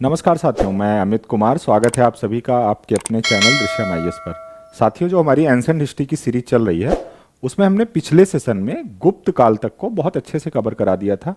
नमस्कार साथियों, मैं अमित कुमार। स्वागत है आप सभी का आपके अपने चैनल दृश्यम आईएएस पर। साथियों, जो हमारी एंसेंट हिस्ट्री की सीरीज चल रही है उसमें हमने पिछले सेशन में गुप्त काल तक को बहुत अच्छे से कवर करा दिया था।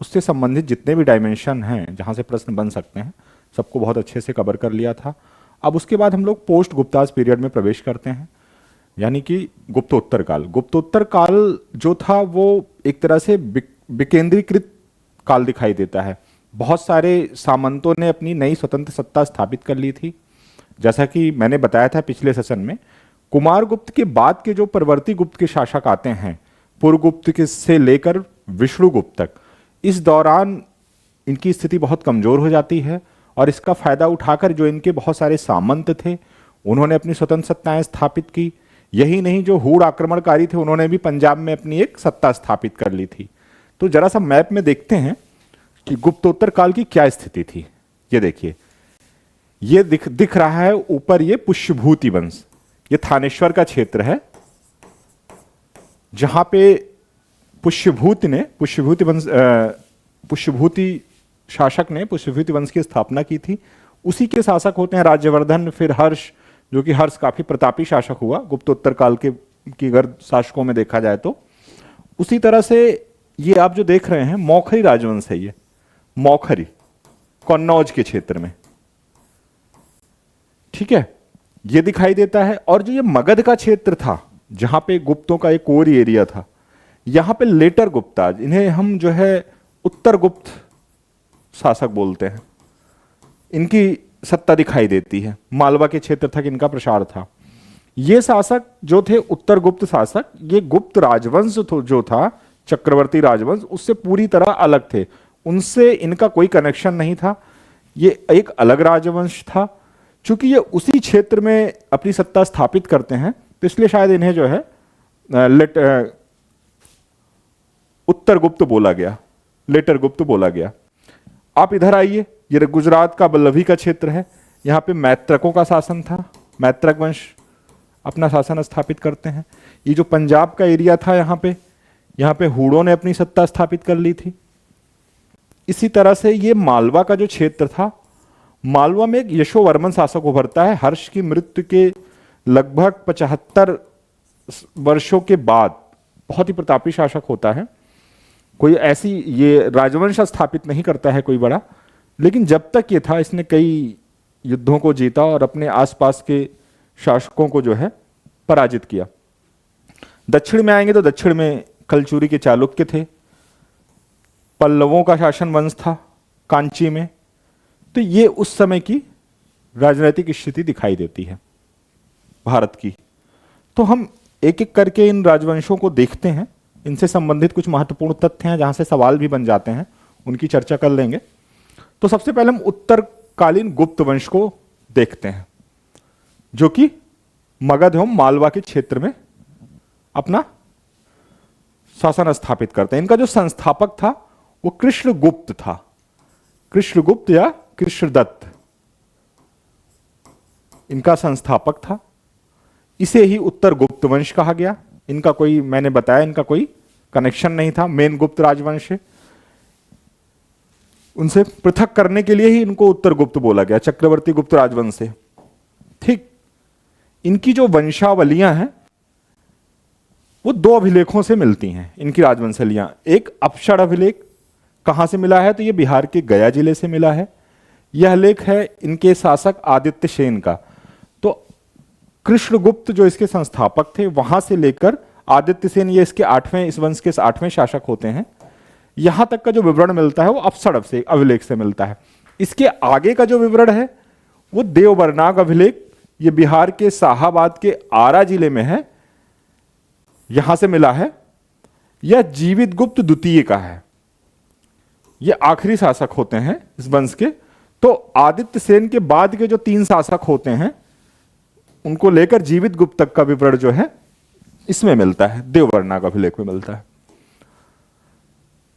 उससे संबंधित जितने भी डायमेंशन हैं जहाँ से प्रश्न बन सकते हैं सबको बहुत अच्छे से कवर कर लिया था। अब उसके बाद हम लोग पोस्ट गुप्ताज पीरियड में प्रवेश करते हैं, यानी कि गुप्तोत्तर काल। गुप्तोत्तर काल जो था वो एक तरह से विकेंद्रीकृत काल दिखाई देता है। बहुत सारे सामंतों ने अपनी नई स्वतंत्र सत्ता स्थापित कर ली थी। जैसा कि मैंने बताया था पिछले सेशन में, कुमारगुप्त के बाद के जो परवर्ती गुप्त के शासक आते हैं, पुरगुप्त के से लेकर विष्णुगुप्त तक, इस दौरान इनकी स्थिति बहुत कमजोर हो जाती है और इसका फायदा उठाकर जो इनके बहुत सारे सामंत थे उन्होंने अपनी स्वतंत्र सत्ताएं स्थापित की। यही नहीं, जो हूण आक्रमणकारी थे उन्होंने भी पंजाब में अपनी एक सत्ता स्थापित कर ली थी। तो जरा सा मैप में देखते हैं कि गुप्तोत्तर काल की क्या स्थिति थी। ये देखिए, ये दिख रहा है ऊपर, ये पुष्यभूति वंश, ये थानेश्वर का क्षेत्र है जहां पे पुष्यभूति शासक ने पुष्यभूति वंश की स्थापना की थी। उसी के शासक होते हैं राज्यवर्धन, फिर हर्ष, जो कि हर्ष काफी प्रतापी शासक हुआ गुप्तोत्तर काल के की अगर शासकों में देखा जाए तो। उसी तरह से ये आप जो देख रहे हैं मौखरी राजवंश है, ये मौखरी कन्नौज के क्षेत्र में, ठीक है, ये दिखाई देता है। और जो ये मगध का क्षेत्र था जहां पे गुप्तों का एक और एरिया था, यहां पे लेटर गुप्ताज, इन्हें हम जो है उत्तर गुप्त शासक बोलते हैं, इनकी सत्ता दिखाई देती है। मालवा के क्षेत्र तक इनका प्रसार था। ये शासक जो थे उत्तर गुप्त शासक, ये गुप्त राजवंश जो था चक्रवर्ती राजवंश, उससे पूरी तरह अलग थे। उनसे इनका कोई कनेक्शन नहीं था, ये एक अलग राजवंश था। चूंकि ये उसी क्षेत्र में अपनी सत्ता स्थापित करते हैं तो इसलिए शायद इन्हें जो है उत्तर गुप्त बोला गया, लेटर गुप्त बोला गया। आप इधर आइए, ये गुजरात का बल्लभी का क्षेत्र है, यहाँ पे मैत्रकों का शासन था, मैत्रक वंश अपना शासन स्थापित करते हैं। ये जो पंजाब का एरिया था यहाँ पे हूणों ने अपनी सत्ता स्थापित कर ली थी। इसी तरह से ये मालवा का जो क्षेत्र था, मालवा में एक यशोवर्मन शासक उभरता है। हर्ष की मृत्यु के लगभग 75 वर्षों के बाद बहुत ही प्रतापी शासक होता है। कोई ऐसी ये राजवंश स्थापित नहीं करता है कोई बड़ा, लेकिन जब तक ये था इसने कई युद्धों को जीता और अपने आसपास के शासकों को जो है पराजित किया। दक्षिण में आएंगे तो दक्षिण में कलचुरी के चालुक्य थे, पल्लवों का शासन वंश था कांची में। तो ये उस समय की राजनीतिक स्थिति दिखाई देती है भारत की। तो हम एक एक करके इन राजवंशों को देखते हैं, इनसे संबंधित कुछ महत्वपूर्ण तथ्य हैं जहां से सवाल भी बन जाते हैं, उनकी चर्चा कर लेंगे। तो सबसे पहले हम उत्तरकालीन गुप्त वंश को देखते हैं, जो कि मगध एवं मालवा के क्षेत्र में अपना शासन स्थापित करते हैं। इनका जो संस्थापक था वो कृष्णगुप्त था, कृष्णगुप्त या कृष्णदत्त इनका संस्थापक था। इसे ही उत्तर गुप्त वंश कहा गया। इनका कोई, मैंने बताया, इनका कोई कनेक्शन नहीं था मेन गुप्त राजवंश से। उनसे पृथक करने के लिए ही इनको उत्तर गुप्त बोला गया, चक्रवर्ती गुप्त राजवंश से। ठीक, इनकी जो वंशावलियां हैं वो दो अभिलेखों से मिलती हैं। इनकी राजवंशावलियां, एक अपक्षण अभिलेख कहां से मिला है तो ये बिहार के गया जिले से मिला है। यह लेख है इनके शासक आदित्य सेन का। तो कृष्णगुप्त जो इसके संस्थापक थे वहां से लेकर आदित्य सेन, ये इसके 8वें, इस वंश के 8वें शासक होते हैं, यहां तक का जो विवरण मिलता है वो अपक्षण से अभिलेख से मिलता है। इसके आगे का जो विवरण है वो देवबरनाग अभिलेख, ये बिहार के शाहाबाद के आरा जिले में है, यहां से मिला है। यह जीवित गुप्त द्वितीय का है, ये आखिरी शासक होते हैं इस वंश के। तो आदित्य सेन के बाद के जो 3 शासक होते हैं उनको लेकर जीवित गुप्त तक का विवरण जो है इसमें मिलता है, देवबरनाग अभिलेख में मिलता है।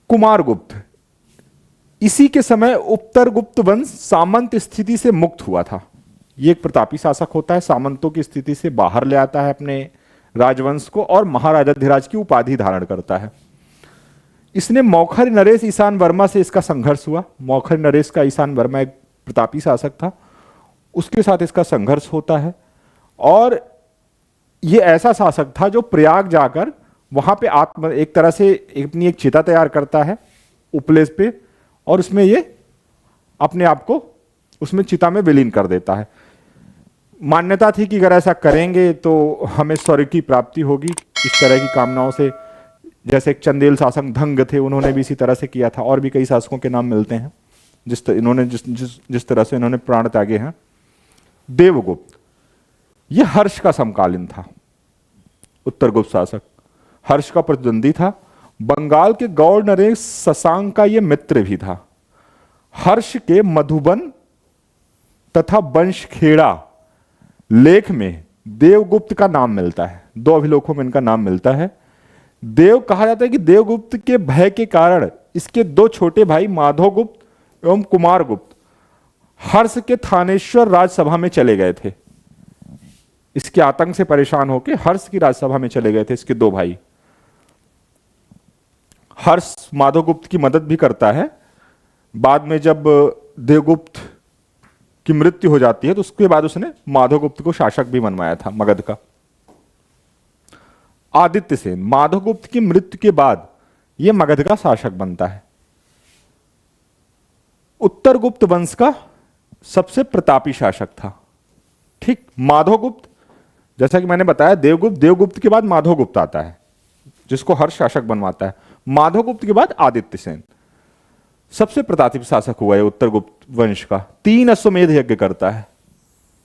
कुमारगुप्त, इसी के समय उत्तर गुप्त वंश सामंत स्थिति से मुक्त हुआ था। ये एक प्रतापी शासक होता है, सामंतों की स्थिति से बाहर ले आता है अपने राजवंश को और महाराजाधिराज की उपाधि धारण करता है। इसने मौखरी नरेश ईशान वर्मा से इसका संघर्ष हुआ। मौखरी नरेश का ईशान वर्मा एक प्रतापी शासक था, उसके साथ इसका संघर्ष होता है। और ये ऐसा शासक था जो प्रयाग जाकर वहां पे एक तरह से अपनी एक चिता तैयार करता है उपलेस पे, और उसमें ये अपने आप को उसमें चिता में विलीन कर देता है। मान्यता थी कि अगर ऐसा करेंगे तो हमें स्वर्ग की प्राप्ति होगी, इस तरह की कामनाओं से। जैसे एक चंदेल शासक धंग थे, उन्होंने भी इसी तरह से किया था, और भी कई शासकों के नाम मिलते हैं जिस तरह से इन्होंने प्राण त्यागे हैं। देवगुप्त, यह हर्ष का समकालीन था। उत्तरगुप्त शासक हर्ष का प्रतिद्वंदी था। बंगाल के गौड़ नरेश शशांक का यह मित्र भी था। हर्ष के मधुबन तथा वंशखेड़ा लेख में देवगुप्त का नाम मिलता है, 2 अभिलेखों में इनका नाम मिलता है। देव कहा जाता है कि देवगुप्त के भय के कारण इसके 2 छोटे भाई माधवगुप्त एवं कुमारगुप्त हर्ष के थानेश्वर राजसभा में चले गए थे। इसके आतंक से परेशान होकर हर्ष की राजसभा में चले गए थे इसके 2 भाई। हर्ष माधवगुप्त की मदद भी करता है। बाद में जब देवगुप्त की मृत्यु हो जाती है तो उसके बाद उसने माधवगुप्त को शासक भी बनवाया था मगध का। आदित्य सेन, माधवगुप्त की मृत्यु के बाद यह मगध का शासक बनता है। उत्तरगुप्त वंश का सबसे प्रतापी शासक था। ठीक, माधवगुप्त, जैसा कि मैंने बताया देवगुप्त के बाद माधवगुप्त आता है जिसको हर्ष शासक बनवाता है। माधवगुप्त के बाद आदित्य सेन सबसे प्रतापी शासक हुआ है उत्तरगुप्त वंश का। 3 अश्वमेध यज्ञ करता है,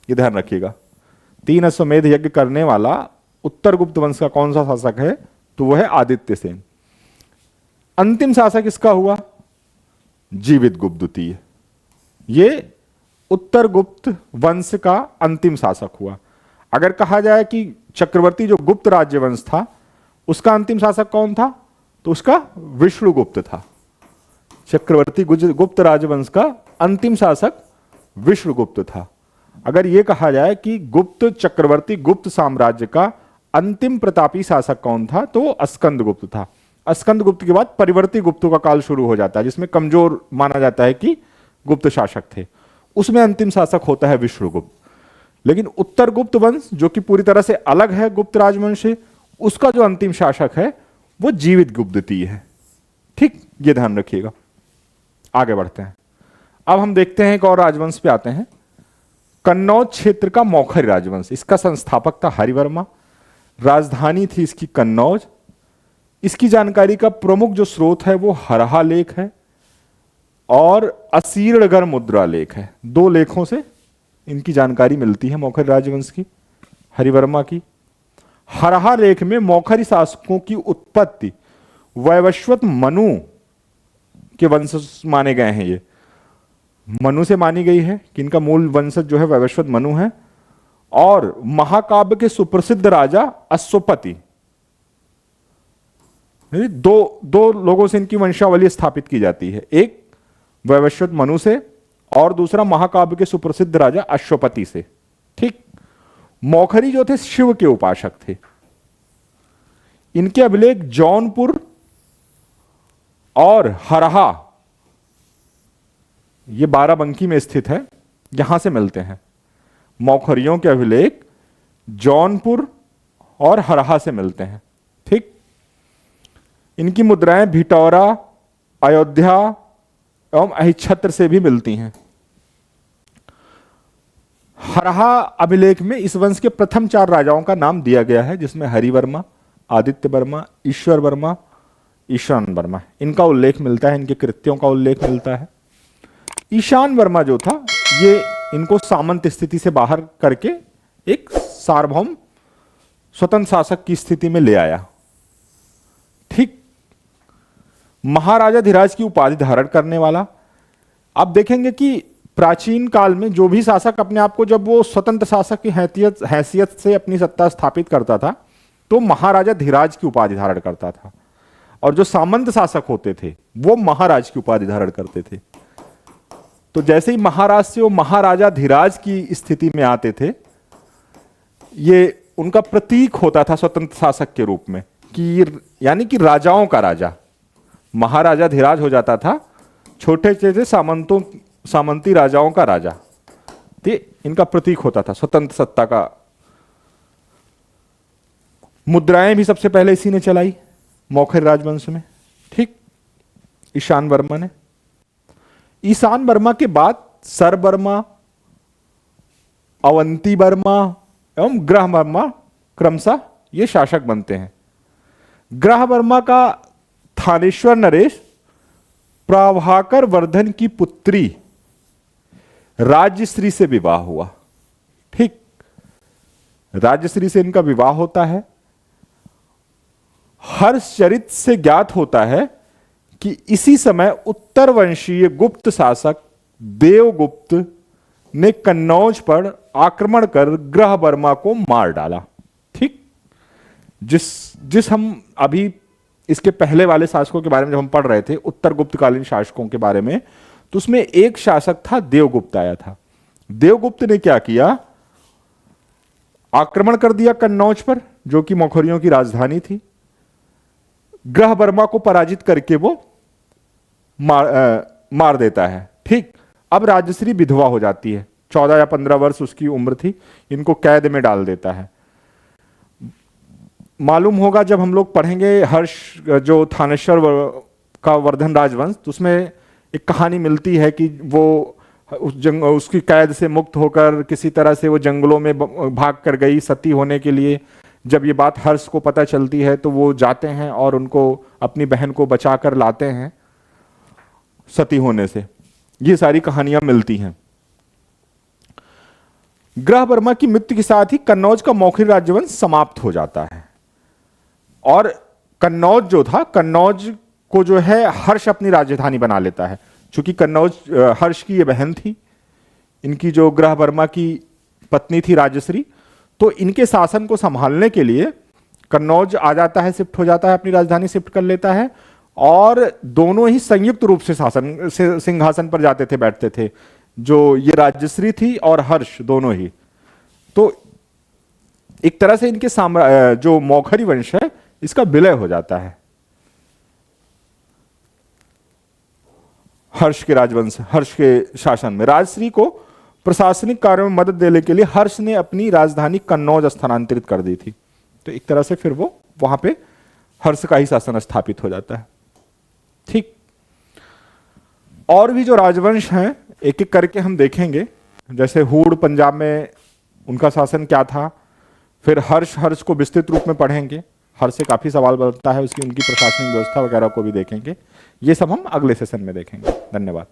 ये ध्यान रखिएगा। 3 अश्वमेध यज्ञ करने वाला उत्तरगुप्त वंश का कौन सा शासक है, तो वह है आदित्य सेन। अंतिम शासक इसका हुआ जीवितगुप्त द्वितीय। ये उत्तरगुप्त वंश का अंतिम शासक हुआ। अगर कहा जाए कि चक्रवर्ती जो गुप्त राज्य वंश था उसका अंतिम शासक कौन था, तो उसका विष्णुगुप्त था। चक्रवर्ती गुप्त राजवंश का अंतिम शासक विष्णुगुप्त था। अगर यह कहा जाए कि गुप्त चक्रवर्ती गुप्त साम्राज्य का अंतिम प्रतापी शासक कौन था, तो स्कंदगुप्त था। स्कंदगुप्त के बाद परिवर्ती गुप्तों का काल शुरू हो जाता है जिसमें कमजोर माना जाता है कि गुप्त शासक थे। उसमें अंतिम शासक होता है विष्णुगुप्त। लेकिन उत्तरगुप्त वंश जो कि पूरी तरह से अलग है गुप्त राजवंश से, उसका जो अंतिम शासक है वो जीवितगुप्त द्वितीय है। ठीक, ये ध्यान रखिएगा। आगे बढ़ते हैं। अब हम देखते हैं एक और राजवंश पे आते हैं, कन्नौज क्षेत्र का मौखरी राजवंश। इसका संस्थापक था हरिवर्मा, राजधानी थी इसकी कन्नौज। इसकी जानकारी का प्रमुख जो स्रोत है वो हरहा लेख है और असीर्णगर मुद्रा लेख है। 2 लेखों से इनकी जानकारी मिलती है मौखरी राजवंश की, हरिवर्मा की। हरहा लेख में मौखरी शासकों की उत्पत्ति वैवस्वत मनु के वंशज माने गए हैं। ये मनु से मानी गई है कि इनका मूल वंशज जो है वैवस्वत मनु है। और महाकाव्य के सुप्रसिद्ध राजा अश्वपति, दो लोगों से इनकी वंशावली स्थापित की जाती है, एक वैवस्वत मनु से और दूसरा महाकाव्य के सुप्रसिद्ध राजा अश्वपति से। ठीक, मौखरी जो थे शिव के उपासक थे। इनके अभिलेख जौनपुर और हरहा, ये बाराबंकी में स्थित है, यहां से मिलते हैं। मौखरियों के अभिलेख जौनपुर और हरहा से मिलते हैं। ठीक, इनकी मुद्राएं भिटौरा, अयोध्या एवं अहिच्छत्र से भी मिलती हैं। हरहा अभिलेख में इस वंश के प्रथम 4 राजाओं का नाम दिया गया है, जिसमें हरिवर्मा, आदित्य वर्मा, ईश्वर वर्मा, ईशान वर्मा, इनका उल्लेख मिलता है, इनके कृत्यों का उल्लेख मिलता है। ईशान वर्मा जो था ये इनको सामंत स्थिति से बाहर करके एक सार्वभौम स्वतंत्र शासक की स्थिति में ले आया। ठीक, महाराजा धीराज की उपाधि धारण करने वाला। आप देखेंगे कि प्राचीन काल में जो भी शासक अपने आप को, जब वो स्वतंत्र शासक की हैसियत से अपनी सत्ता स्थापित करता था, तो महाराजा धीराज की उपाधि धारण करता था। और जो सामंत शासक होते थे वो महाराज की उपाधि धारण करते थे। तो जैसे ही महाराज से वो महाराजा धीराज की स्थिति में आते थे, ये उनका प्रतीक होता था स्वतंत्र शासक के रूप में, कि यानी कि राजाओं का राजा। महाराजा धीराज हो जाता था, छोटे छोटे सामंतों सामंती राजाओं का राजा, तो इनका प्रतीक होता था स्वतंत्र सत्ता का। मुद्राएं भी सबसे पहले इसी ने चलाई मौखर राजवंश में, ठीक, ईशान वर्मा ने। ईशान वर्मा के बाद सर वर्मा, अवंती वर्मा एवं ग्रह वर्मा क्रमशः ये शासक बनते हैं। ग्रह वर्मा का थानेश्वर नरेश प्रभाकर वर्धन की पुत्री राज्यश्री से विवाह हुआ, ठीक, राज्यश्री से इनका विवाह होता है। हर्षचरित से ज्ञात होता है कि इसी समय उत्तर वंशीय गुप्त शासक देवगुप्त ने कन्नौज पर आक्रमण कर ग्रह वर्मा को मार डाला, ठीक। जिस हम अभी इसके पहले वाले शासकों के बारे में जब हम पढ़ रहे थे, उत्तर गुप्तकालीन शासकों के बारे में, तो उसमें एक शासक था देवगुप्त आया था। देवगुप्त ने क्या किया, आक्रमण कर दिया कन्नौज पर, जो कि मौखरियों की राजधानी थी। ग्रह वर्मा को पराजित करके वो मार देता है, ठीक। अब राजश्री विधवा हो जाती है, 14 या 15 वर्ष उसकी उम्र थी, इनको कैद में डाल देता है। मालूम होगा जब हम लोग पढ़ेंगे हर्ष जो थानेश्वर का वर्धन राजवंश, तो उसमें एक कहानी मिलती है कि वो उसकी कैद से मुक्त होकर किसी तरह से वो जंगलों में भाग कर गई सती होने के लिए। जब ये बात हर्ष को पता चलती है तो वो जाते हैं और उनको अपनी बहन को बचा कर लाते हैं सती होने से। ये सारी कहानियां मिलती हैं। ग्रह वर्मा की मृत्यु के साथ ही कन्नौज का मौखरी राज्यवंश समाप्त हो जाता है और कन्नौज जो था, कन्नौज को जो है हर्ष अपनी राजधानी बना लेता है। चूंकि कन्नौज हर्ष की ये बहन थी, इनकी जो ग्रह वर्मा की पत्नी थी राजश्री, तो इनके शासन को संभालने के लिए कन्नौज आ जाता है, शिफ्ट हो जाता है, अपनी राजधानी शिफ्ट कर लेता है और दोनों ही संयुक्त रूप से सिंहासन पर जाते थे, बैठते थे, जो ये राजश्री थी और हर्ष दोनों ही। तो एक तरह से इनके जो मौखरी वंश है इसका विलय हो जाता है। हर्ष के राजवंश, हर्ष के शासन में राजश्री को प्रशासनिक कार्यों में मदद देने के लिए हर्ष ने अपनी राजधानी कन्नौज स्थानांतरित कर दी थी। तो एक तरह से फिर वो वहां पे हर्ष का ही शासन स्थापित हो जाता है, ठीक। और भी जो राजवंश हैं एक एक करके हम देखेंगे। जैसे हूड़ पंजाब में उनका शासन क्या था, फिर हर्ष को विस्तृत रूप में पढ़ेंगे। हर्ष से काफी सवाल बनता है, उसकी उनकी प्रशासनिक व्यवस्था वगैरह को भी देखेंगे। ये सब हम अगले सेशन में देखेंगे। धन्यवाद।